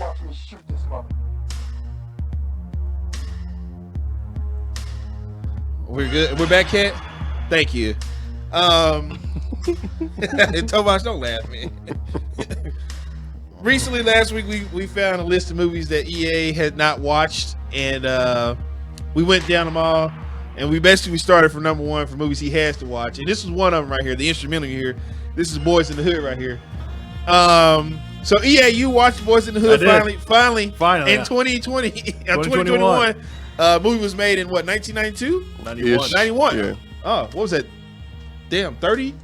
Watch me shoot this mother. We're good. We're back, Cat. Thank you. Tomas, don't laugh, man. Recently, last week, we found a list of movies that EA had not watched, and we went down them all, and we started from number one for movies he has to watch, and this is one of them right here, the instrumental here. This is Boyz In Da Hood right here. So EA, you watched Boyz In Da Hood finally in 2020, 2021. Movie was made in what, 1992? 91. Yeah. Oh, what was that? Damn, 30 years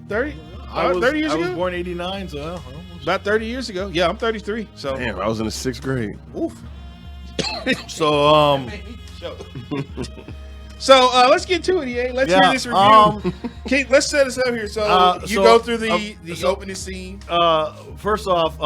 ago? I was born 89, so about 30 years ago. Yeah, I'm 33. So Damn, I was in the 6th grade. oof. so So let's get to it, EA. Let's hear this review. Let's set us up here. So you go through the opening scene. First off,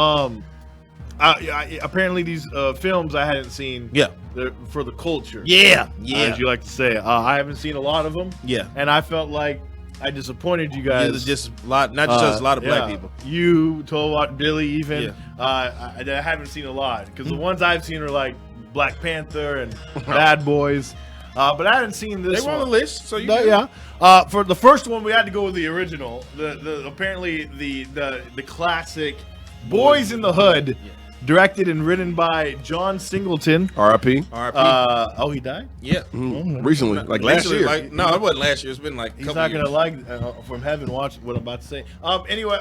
apparently these films I hadn't seen. Yeah. They're for the culture. Yeah. As you like to say. I haven't seen a lot of them. Yeah. And I felt like I disappointed you guys. It's just a lot, not just us, a lot of black people. You, Tolbot, Billy, even. Yeah. I haven't seen a lot because the ones I've seen are like Black Panther and Bad Boys. But I hadn't seen this. They were on one. the list, so you yeah. For the first one, we had to go with the original. The apparently the classic Boyz in the Hood, directed and written by John Singleton. R.I.P. Oh, he died. Yeah. Recently, like last Basically, year. like, no, it wasn't last year. It's been like a He's couple not gonna years. like from heaven. Watch what I'm about to say. Anyway,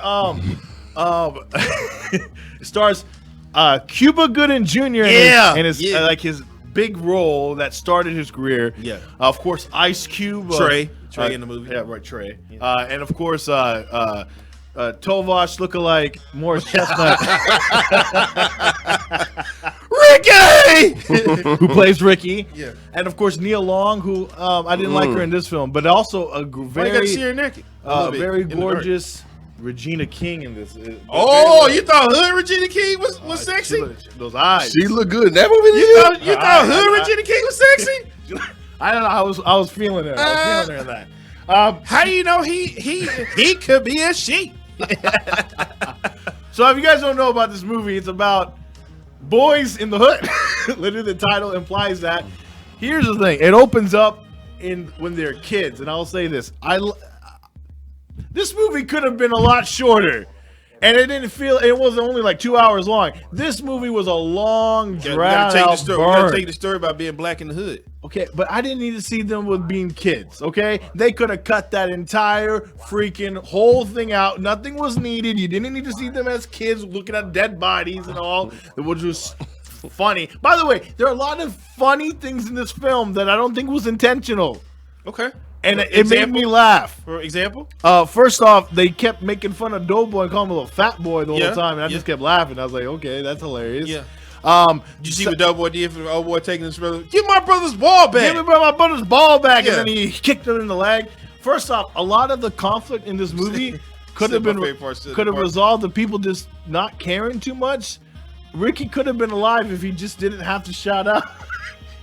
it stars Cuba Gooding Jr. and his like his big role that started his career. Yeah. Of course, Ice Cube, Trey in the movie. Yeah, right, Trey. And of course, Tovash lookalike Morris Chestnut, Ricky, who plays Ricky. Yeah. And of course, Nia Long, who I didn't like her in this film, but also a Why you got to see her naked? A little bit very in the gorgeous Regina King in this. Oh, you thought Hood Regina King was sexy? Those eyes. She looked good in that movie. You thought Hood Regina King was sexy? I don't know. I was feeling her. I was feeling her in that. How do you know he could be a she? So if you guys don't know about this movie, it's about boys in the hood. Literally, the title implies that. Here's the thing: it opens up when they're kids, and I'll say this: this movie could have been a lot shorter, and it didn't feel. It wasn't only like 2 hours long. This movie was a long, dragged out burn. We gotta take the story about being black in the hood. Okay, but I didn't need to see them with being kids, okay? They could have cut that entire freaking whole thing out. Nothing was needed. You didn't need to see them as kids looking at dead bodies and all, which was funny. By the way, there are a lot of funny things in this film that I don't think was intentional. Okay. And it made me laugh. For example? First off, they kept making fun of Doughboy and calling him a little fat boy the whole time, and I just kept laughing. I was like, okay, that's hilarious. Yeah. Did you see what Doughboy did for the old boy taking his brother? Give my brother's ball back. Give me my brother's ball back, and then he kicked him in the leg. First off, a lot of the conflict in this movie could have resolved the people just not caring too much. Ricky could have been alive if he just didn't have to shout out,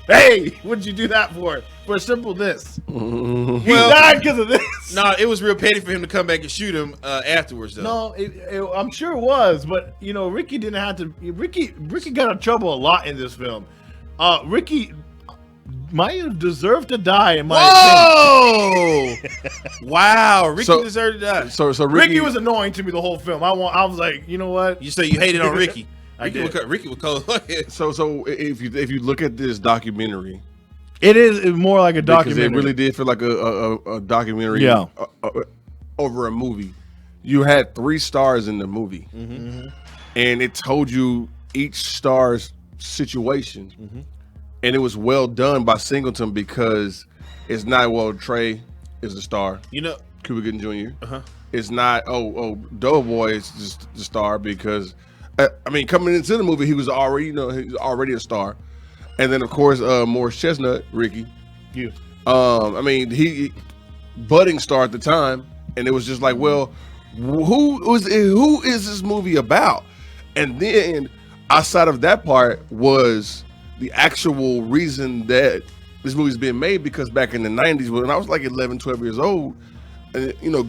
"Hey, what'd you do that for?" For a simple this. He died because of this. No, it was real petty for him to come back and shoot him afterwards, though. No, I'm sure it was, but you know, Ricky didn't have to. Ricky got in trouble a lot in this film. Ricky might have deserved to die in my opinion. Wow, Ricky deserved to die. So Ricky was annoying to me the whole film. I was like, you know what? You say you hated on Ricky. Ricky was cold. So if you look at this documentary, it is more like a documentary. Because it really did feel like a documentary over a movie. You had 3 stars in the movie, and it told you each star's situation, and it was well done by Singleton because it's not, Trey is the star. You know, Cuba Gooding Jr. It's not, Doughboy is just the star because, coming into the movie, he was already a star. And then, of course, Morris Chestnut, Ricky. You. He budding star at the time, and it was just like, well, who is this movie about? And then, outside of that part, was the actual reason that this movie's being made, because back in the 90s, when I was like 11, 12 years old,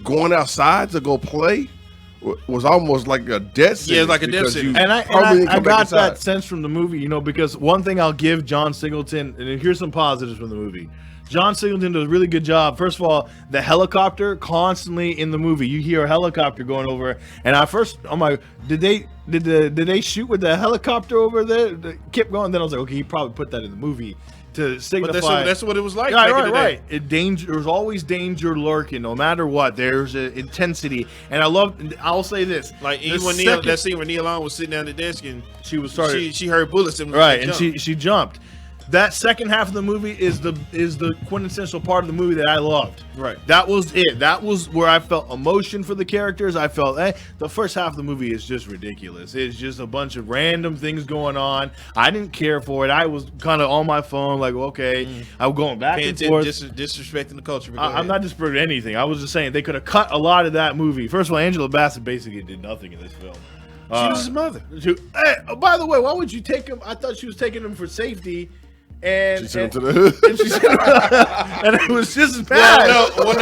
going outside to go play was almost like a death sentence. Yeah, like a death because sentence. you And I probably didn't come back got inside. that sense from the movie, you know, because one thing I'll give John Singleton, and here's some positives from the movie. John Singleton does a really good job. First of all, the helicopter constantly in the movie. You hear a helicopter going over, and I'm like, did they shoot with the helicopter over there? They kept going. Then I was like, okay, he probably put that in the movie to signify. But that's what it was like. Right, back in the right, day. right. There's always danger lurking, no matter what. There's an intensity, and I'll say this: Like the even when that scene where Neil Long was sitting down at the desk and she was started, she heard bullets and right, and jumped. she jumped. That second half of the movie is the quintessential part of the movie that I loved. Right. That was it. That was where I felt emotion for the characters. I felt, the first half of the movie is just ridiculous. It's just a bunch of random things going on. I didn't care for it. I was kind of on my phone, like, okay, I'm going back and forth. Disrespecting the culture. I'm not disrespecting anything. I was just saying they could have cut a lot of that movie. First of all, Angela Bassett basically did nothing in this film. She was his mother. By the way, why would you take him? I thought she was taking him for safety. And She sent him to the hood. and it was just as bad. Well,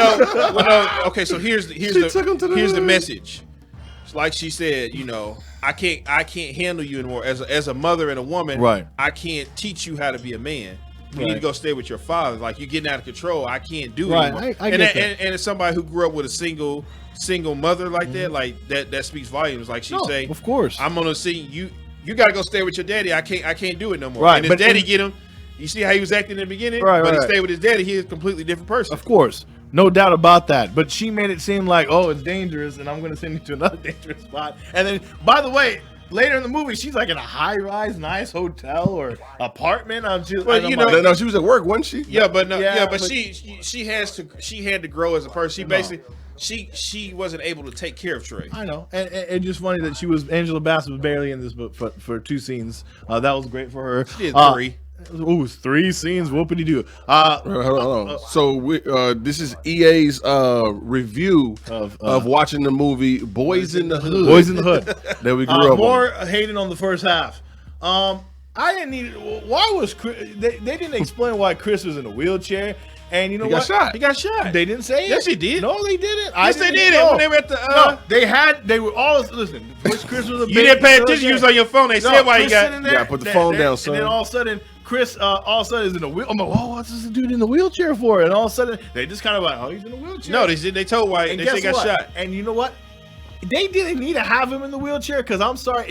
no. Okay, so here's took him to the the hood. message. It's like she said, you know, I can't handle you anymore as a mother and a woman. Right. I can't teach you how to be a man. You Right. need to go stay with your father. Like you're getting out of control. I can't do it Right, anymore. I and, get that, and as somebody who grew up with a single mother like that, like that speaks volumes. Like she say, of course. I'm gonna see you. You got to go stay with your daddy. I can't do it no more. Right, And his but- daddy get him. You see how he was acting in the beginning? Right, but right. he stayed with his daddy. He is a completely different person. Of course, no doubt about that. But she made it seem like, oh, it's dangerous, and I'm going to send you to another dangerous spot. And then, by the way, later in the movie, she's like in a high-rise, nice hotel or apartment. Well, you know, No, she was at work, wasn't she? Yeah, but no, Yeah, but but- she had to grow as a person. She basically she wasn't able to take care of Trey. I know, and just funny that Angela Bassett was barely in this, but for 2 scenes, that was great for her. She did 3. Ooh, 3 scenes. Whoopity doo. Hold on. So this is EA's review of watching the movie Boyz in the Hood. Boyz in the Hood. That we grew up on. More hating on the first half. I didn't need. Why was Chris? They didn't explain why Chris was in a wheelchair. And you know He what? got shot. He got shot. They didn't say it. Yes, he did. No, they didn't. Yes, they did it know. when they were at the. No, they were all listen. Chris was a You didn't pay attention. You was on your phone. They said why he got. You gotta put the phone down, son. And then all of a sudden, Chris is in a wheel. I'm like, oh, what's this dude in the wheelchair for? And all of a sudden, they just kind of like, oh, he's in a wheelchair. No, they told why And they said he guess got what? shot. And you know what? They didn't need to have him in the wheelchair because I'm sorry,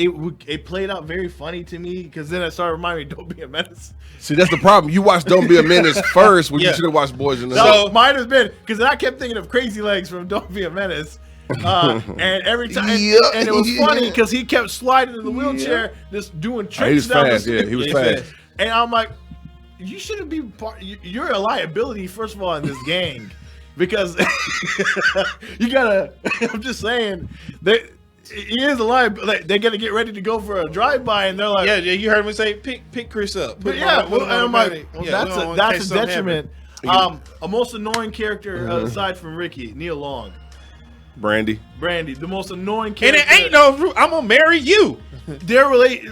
it played out very funny to me because then it started reminding me, Don't Be a Menace. See, that's the problem. You watched Don't Be a Menace first when Yeah. you should have watched Boyz in the So Hood. might have been because I kept thinking of Crazy Legs from Don't Be a Menace. And every time, Yeah, and it was yeah. funny because he kept sliding in the wheelchair, just doing tricks. He was down the fast. street. Yeah, he was Yeah, fast. fast. And I'm like, you shouldn't be part. You're a liability, first of all, in this gang, because you gotta. I'm just saying that he is a liability. Like, they're gonna get ready to go for a drive-by, and they're like, Yeah, you heard me say pick Chris up. But yeah, Put him and on I'm the like, medic. well, Yeah, we don't want in that's case a something detriment. happen. A most annoying character aside from Ricky, Neil Long, Brandy. Brandy, the most annoying And character. it ain't no. I'm gonna marry you.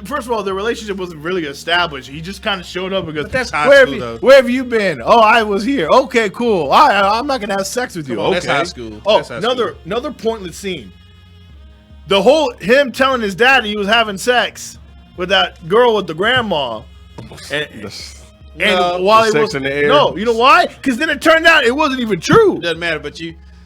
First of all, their relationship wasn't really established. He just kind of showed up and goes, But that's high where school, have though. Where have you been? Oh, I was here. Okay, cool. I'm not gonna have sex with you. Come on, okay, that's high school. Oh, That's high another pointless scene. The whole him telling his dad he was having sex with that girl with the grandma, and No, while the it sex was in the air. no, you know why? Because then it turned out it wasn't even true. Doesn't matter, but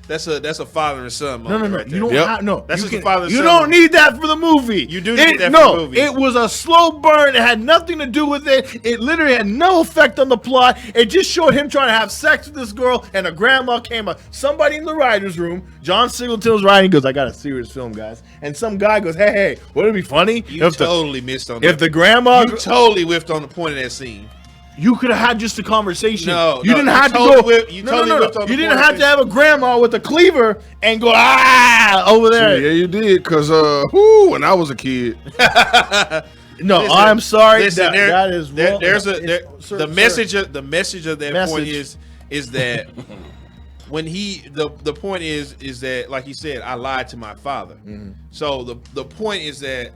that's a father and son No. moment right You there. don't Yep. have no. That's you just a father-son You don't moment. need that for the movie. You do need that for the movie. It was a slow burn. It had nothing to do with it. It literally had no effect on the plot. It just showed him trying to have sex with this girl, and a grandma came up. Somebody in the writer's room, John Singleton was writing, goes, "I got a serious film, guys." And some guy goes, "Hey, wouldn't it be funny You totally missed on that. if the grandma? You totally whiffed on the point of that scene. You could have had just a conversation. No, you no, didn't you have to totally go. whipped- you totally whipped on the You didn't point have of to have a grandma with a cleaver and go over there. Yeah, you did. Because, when I was a kid. No, Listen, I'm sorry. listen, that is wrong. The message of that point Message. is that when the point is that, like he said, I lied to my father. Mm-hmm. So the point is that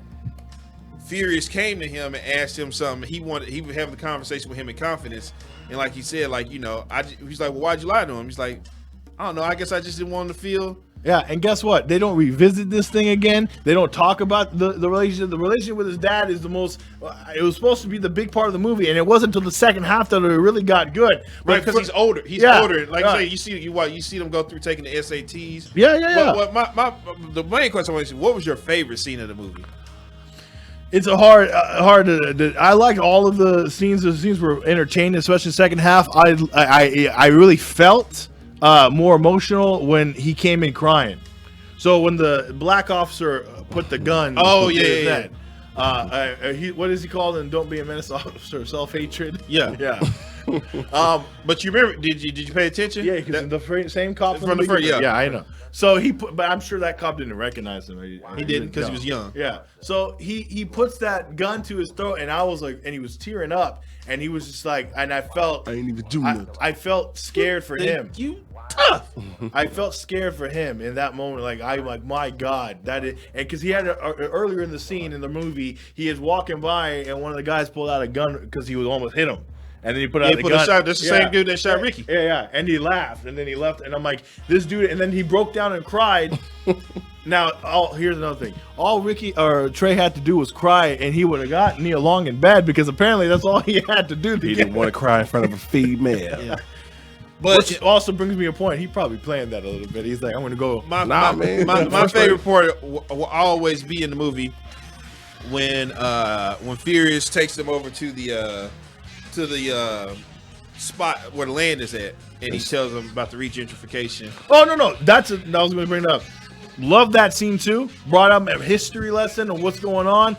Furious came to him and asked him something. He would have the conversation with him in confidence, and like he said, like, you know, he's like, well, why'd you lie to him? He's like, I don't know. I guess I just didn't want him to feel Yeah, and guess what? They don't revisit this thing again. They don't talk about the relationship. The relationship with his dad is the most. It was supposed to be the big part of the movie, and it wasn't until the second half that it really got good. Right, because he's older. He's older. Like you say, you see them go through taking the SATs. Yeah. The main question I want to say, what was your favorite scene of the movie? It's a hard. I liked all of the scenes. The scenes were entertaining, especially the second half. I really felt more emotional when he came in crying. So when the black officer put the gun, what is he called in Don't Be a Menace, Officer? Self-hatred. Yeah. But you remember? Did you pay attention? Yeah, because the same cop from the first. Yeah, I know. So but I'm sure that cop didn't recognize him. He didn't because he was young. Yeah. So he puts that gun to his throat, and I was like, and he was tearing up, and he was just like, and I felt I ain't even do nothing. I felt scared for him. You tough. I felt scared for him in that moment. Like my God, that is, and because he had earlier in the scene in the movie, he is walking by, and one of the guys pulled out a gun because he was almost hit him. And then he put out the gun. That's the same dude that shot Ricky. Yeah. And he laughed, and then he left. And I'm like, this dude. And then he broke down and cried. Now, here's another thing. All Ricky or Trey had to do was cry, and he would have gotten me along in bed because apparently that's all he had to do. He didn't want to cry in front of a female. Yeah. Which also brings me a point. He probably planned that a little bit. He's like, I'm going to go. My favorite part will always be in the movie when Furious takes them over to the spot where the land is at, and he tells them about the regentrification. Oh no, I was going to bring it up. Love that scene too. Brought up a history lesson of what's going on.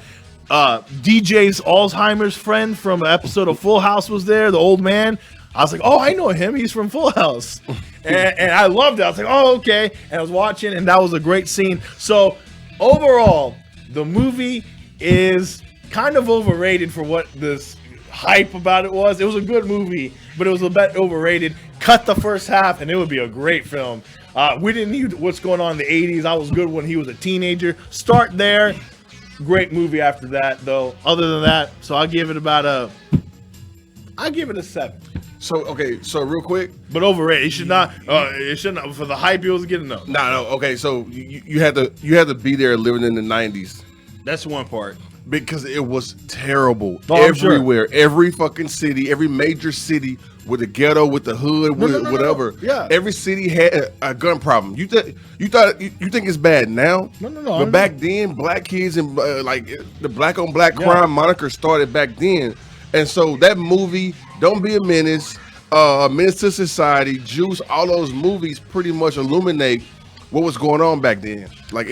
DJ's Alzheimer's friend from an episode of Full House was there. The old man. I was like, oh, I know him. He's from Full House, and I loved it. I was like, oh, okay. And I was watching, and that was a great scene. So overall, the movie is kind of overrated for what this hype about it was. It was a good movie, but it was a bit overrated. Cut the first half, and it would be a great film. We didn't need what's going on in the 80s. I was good when he was a teenager. Start there. Great movie after that, though. Other than that, so I'll give it a 7. So real quick, but overrated. It should not. For the hype it was getting. No. Okay. So you had to be there living in the 90s. That's one part. Because it was terrible Sure. everywhere. Every fucking city, every major city with a ghetto, with the hood, whatever. No. Yeah. Every city had a gun problem. You think it's bad now? No. But back then, black kids and the black on black crime moniker started back then. And so that movie, Don't Be a Menace, Menace to Society, Juice, all those movies pretty much illuminate what was going on back then. Like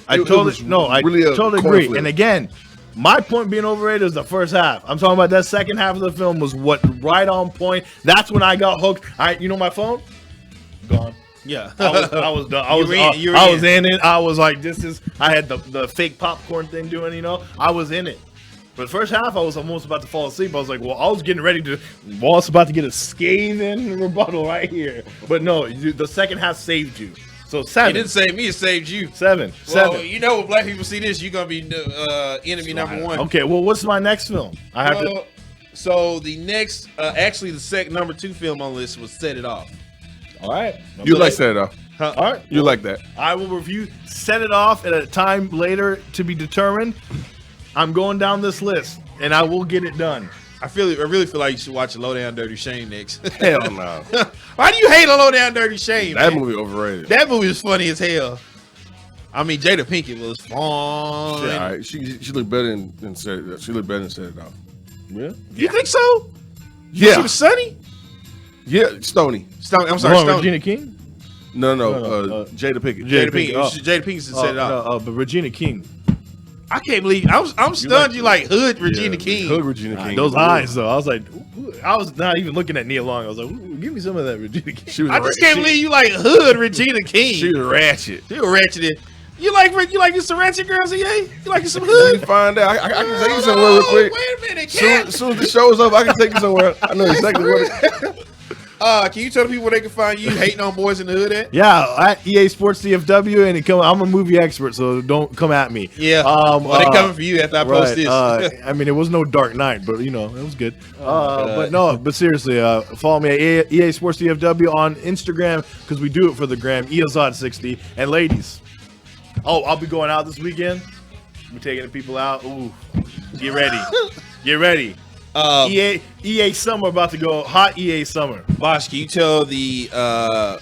I totally agree. And again, my point being overrated is the first half. I'm talking about that second half of the film was right on point. That's when I got hooked. My phone gone. Yeah, I was done. I was in it. I was like, I had the fake popcorn thing doing. I was in it. But the first half, I was almost about to fall asleep. I was like, well, I was getting ready to. Wallace about to get a scathing rebuttal right here. But no, the second half saved you. So 7. It didn't save me, it saved you. 7. Well, when black people see this, you're gonna be enemy number 1. Okay, well, what's my next film? So the next, actually the number 2 film on the list was Set It Off. All right. You like Set It Off? Huh? All right. You like that? I will review Set It Off at a time later to be determined. I'm going down this list, and I will get it done. I really feel like you should watch a Low Down Dirty Shame next. Hell no. Why do you hate a Low Down Dirty Shame? That movie overrated. That movie was funny as hell. I mean, Jada Pinkett was fun. Yeah, all right. She looked better than Set It Off. She looked better than Set It Off. Yeah. You think so? Yeah. She was Sunny? Yeah, Stony. I'm sorry, Stony. Regina King? No. Jada Pinkett. Jada Pinkett Set It Off. But Regina King. I can't believe I'm stunned. You like Hood Regina King. Hood Regina King. Those eyes though. I was like, I was not even looking at Nia Long. I was like, ooh, give me some of that Regina King. I just can't believe you like Hood Regina King. She was ratchet. You were ratchet. You like some ratchet girls, EA? You like some Hood? Find out. I can take you somewhere real quick. Wait a minute, As soon as the show's up, I can take you somewhere. I know exactly what it. Can you tell the people where they can find you hating on Boys in the Hood at? Yeah, at EA Sports DFW, and I'm a movie expert, so don't come at me. Yeah, they coming for you after I post this. I mean, it was no Dark Knight, but it was good. But seriously, follow me at EA Sports DFW on Instagram because we do it for the gram. EOZOD60, and ladies, I'll be going out this weekend. We're taking the people out. Ooh, get ready, get ready. EA Summer about to go hot. EA Summer. Bosh, can you tell the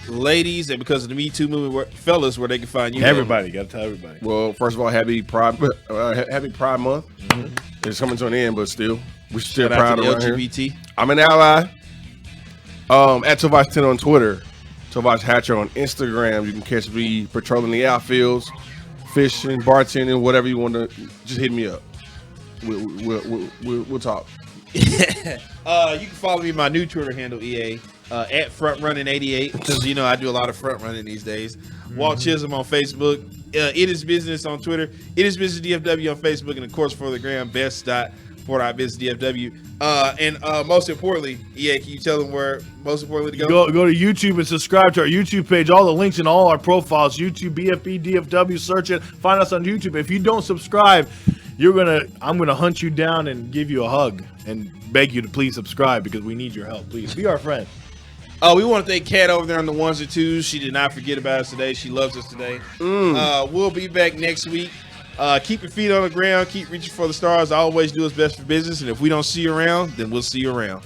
ladies that because of the Me Too movement, fellas, where they can find you? Everybody, got to tell everybody. Well, first of all, happy Pride Month. It's coming to an end, but still, we're still proud of LGBT. Here. I'm an ally. At Tovash10 on Twitter, Tovash Hatcher on Instagram. You can catch me patrolling the outfields, fishing, bartending, whatever you want to. Just hit me up. We'll talk. You can follow me my new Twitter handle, EA, at FrontRunning88, because I do a lot of front running these days. Walt Chisholm on Facebook. It is Business on Twitter. It is Business DFW on Facebook, and of course for the gram, best.for.businessdfw. And most importantly, EA, can you tell them where most importantly to go? Go to YouTube and subscribe to our YouTube page. All the links in all our profiles. YouTube, bFb, DFW. Search it. Find us on YouTube. If you don't subscribe, I'm gonna hunt you down and give you a hug and beg you to please subscribe because we need your help. Please be our friend. We want to thank Kat over there on the ones and twos. She did not forget about us today. She loves us today. We'll be back next week. Keep your feet on the ground. Keep reaching for the stars. Always do what's best for business. And if we don't see you around, then we'll see you around.